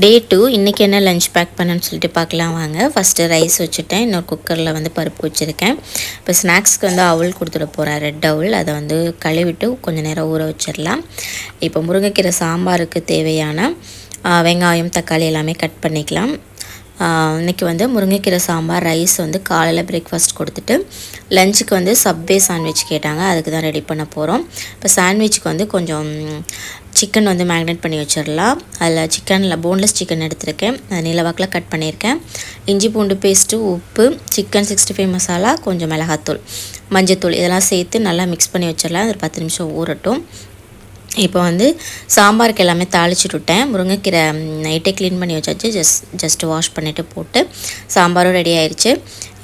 டே 2 இன்றைக்கி என்ன lunch back பண்ணேன்னு சொல்லிட்டு பார்க்கலாம் வாங்க. ஃபஸ்ட்டு ரைஸ் வச்சுட்டேன், இன்னொரு குக்கரில் வந்து பருப்பு வச்சுருக்கேன். இப்போ ஸ்நாக்ஸ்க்கு வந்து அவல் கொடுத்துட போகிறேன், ரெட் அவல். அதை வந்து கழுவிட்டு கொஞ்சம் நேரம் ஊற வச்சிடலாம். இப்போ முருங்கைக்கீரை சாம்பாருக்கு தேவையான வெங்காயம் தக்காளி எல்லாமே கட் பண்ணிக்கலாம். இன்றைக்கி வந்து முருங்கைக்கீரை சாம்பார் ரைஸ் வந்து காலையில் பிரேக்ஃபாஸ்ட் கொடுத்துட்டு லஞ்சுக்கு வந்து சப்வே சாண்ட்விச் கேட்டாங்க, அதுக்கு தான் ரெடி பண்ண போகிறோம். இப்போ சாண்ட்விச்சுக்கு வந்து கொஞ்சம் சிக்கன் வந்து மேக்னேட் பண்ணி வச்சிடலாம். அதில் சிக்கனில் போன்லெஸ் சிக்கன் எடுத்திருக்கேன், அதை நீளவாக்கில் கட் பண்ணியிருக்கேன். இஞ்சி பூண்டு பேஸ்ட்டு, உப்பு, சிக்கன் 65 மசாலா, கொஞ்சம் மிளகாத்தூள், மஞ்சத்தூள் இதெல்லாம் சேர்த்து நல்லா மிக்ஸ் பண்ணி வச்சிடலாம். ஒரு 10 நிமிஷம் ஊறட்டும். இப்போ வந்து சாம்பாருக்கு எல்லாமே தாளிச்சுட்டு விட்டேன். முருங்கைக்கீரை நைட்டே க்ளீன் பண்ணி வச்சாச்சு, ஜஸ்ட் வாஷ் பண்ணிவிட்டு போட்டு சாம்பாரும் ரெடி ஆயிடுச்சு.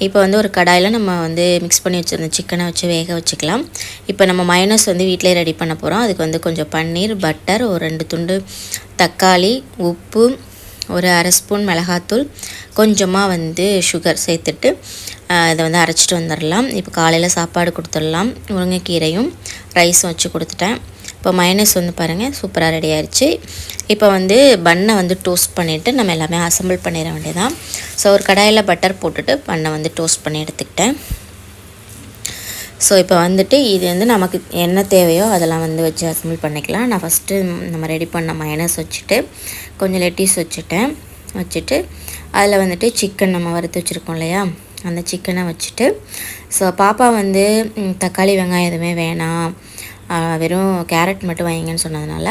இப்போ வந்து ஒரு கடாயில் நம்ம வந்து மிக்ஸ் பண்ணி வச்சுருந்த சிக்கனை வச்சு வேக வச்சுக்கலாம். இப்போ நம்ம மயோனஸ் வந்து வீட்டிலே ரெடி பண்ண போகிறோம். அதுக்கு வந்து கொஞ்சம் பன்னீர், பட்டர், ஒரு 2 துண்டு தக்காளி, உப்பு, ஒரு அரை ஸ்பூன் மிளகாத்தூள், கொஞ்சமாக வந்து சுகர் சேர்த்துட்டு இதை வந்து அரைச்சிட்டு வந்துடலாம். இப்போ காலையில் சாப்பாடு கொடுத்துடலாம். முருங்கைக்கீரையும் ரைஸும் வச்சு கொடுத்துட்டேன். இப்போ மைனஸ் வந்து பாருங்கள் சூப்பராக ரெடி ஆயிடுச்சு. இப்போ வந்து பன்னை வந்து டோஸ்ட் பண்ணிவிட்டு நம்ம எல்லாமே அசம்பிள் பண்ணிட வேண்டியதான். ஸோ ஒரு கடாயில் பட்டர் போட்டுட்டு பன்னை வந்து டோஸ்ட் பண்ணி எடுத்துக்கிட்டேன். ஸோ இப்போ வந்துட்டு இது வந்து நமக்கு என்ன தேவையோ அதெல்லாம் வந்து வச்சு அசம்பிள் பண்ணிக்கலாம். நான் ஃபஸ்ட்டு நம்ம ரெடி பண்ண மைனஸ் வச்சுட்டு கொஞ்சம் லெட்டிஸ் வச்சுட்டு அதில் வந்துட்டு சிக்கன் நம்ம வறுத்து வச்சுருக்கோம் இல்லையா, அந்த சிக்கனை வச்சுட்டு, ஸோ பாப்பா வந்து தக்காளி வெங்காயம் எதுவுமே வேணாம், வெறும் கேரட் மட்டும் வைங்கன்னு சொன்னதுனால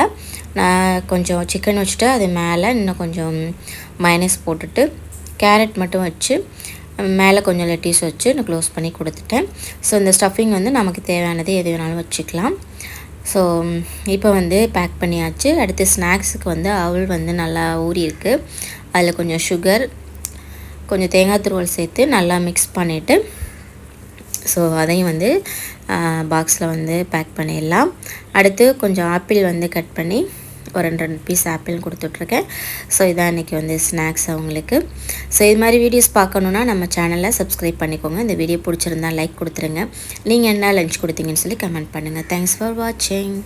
நான் கொஞ்சம் சிக்கன் வச்சுட்டு அது மேலே இன்னும் கொஞ்சம் மைனஸ் போட்டுட்டு கேரட் மட்டும் வச்சு மேலே கொஞ்சம் லெட்டிஸ் வச்சு நான் க்ளோஸ் பண்ணி கொடுத்துட்டேன். ஸோ இந்த ஸ்டஃபிங் வந்து நமக்கு தேவையானது எது வேணாலும் வச்சுக்கலாம். ஸோ இப்போ வந்து பேக் பண்ணியாச்சு. அடுத்து ஸ்நாக்ஸுக்கு வந்து அவல் வந்து நல்லா ஊறி இருக்குது, அதில் கொஞ்சம் சுகர், கொஞ்சம் தேங்காய் துருவல் சேர்த்து நல்லா மிக்ஸ் பண்ணிவிட்டு ஸோ அதையும் வந்து பாக்ஸில் வந்து பேக் பண்ணிடலாம். அடுத்து கொஞ்சம் ஆப்பிள் வந்து கட் பண்ணி ஒரு 2 பீஸ் ஆப்பிள் கொடுத்துட்ருக்கேன். ஸோ இதான் இன்றைக்கி வந்து ஸ்நாக்ஸ் அவங்களுக்கு. ஸோ இது மாதிரி வீடியோஸ் பார்க்கணுன்னா நம்ம சேனலை சப்ஸ்கிரைப் பண்ணிக்கோங்க. இந்த வீடியோ பிடிச்சிருந்தா லைக் கொடுத்துருங்க. நீங்கள் என்ன லஞ்ச் கொடுத்தீங்கன்னு சொல்லி கமெண்ட் பண்ணுங்கள். தேங்க்ஸ் ஃபார் வாட்சிங்.